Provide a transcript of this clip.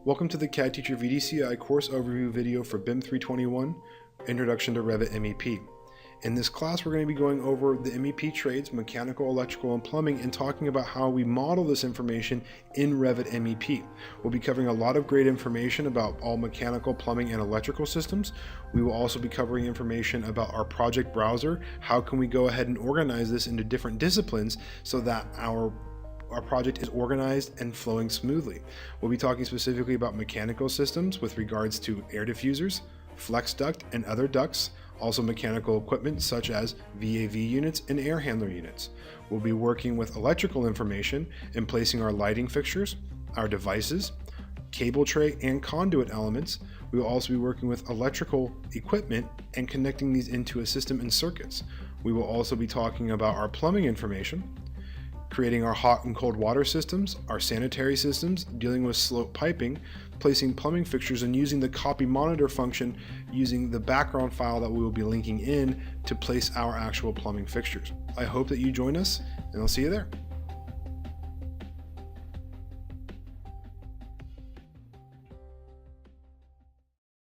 Welcome to the CAD Teacher VDCI course overview video for BIM321, Introduction to Revit MEP. In this class, we're going to be going over the MEP trades, mechanical, electrical, and plumbing, and talking about how we model this information in Revit MEP. We'll be covering a lot of great information about all mechanical, plumbing, and electrical systems. We will also be covering information about our project browser. How can we go ahead and organize this into different disciplines so that our project is organized and flowing smoothly. We'll be talking specifically about mechanical systems with regards to air diffusers, flex duct, and other ducts, also mechanical equipment such as VAV units and air handler units. We'll be working with electrical information and placing our lighting fixtures, our devices, cable tray, and conduit elements. We will also be working with electrical equipment and connecting these into a system and circuits. We will also be talking about our plumbing information, creating our hot and cold water systems, our sanitary systems, dealing with slope piping, placing plumbing fixtures, and using the copy monitor function using the background file that we will be linking in to place our actual plumbing fixtures. I hope that you join us, and I'll see you there.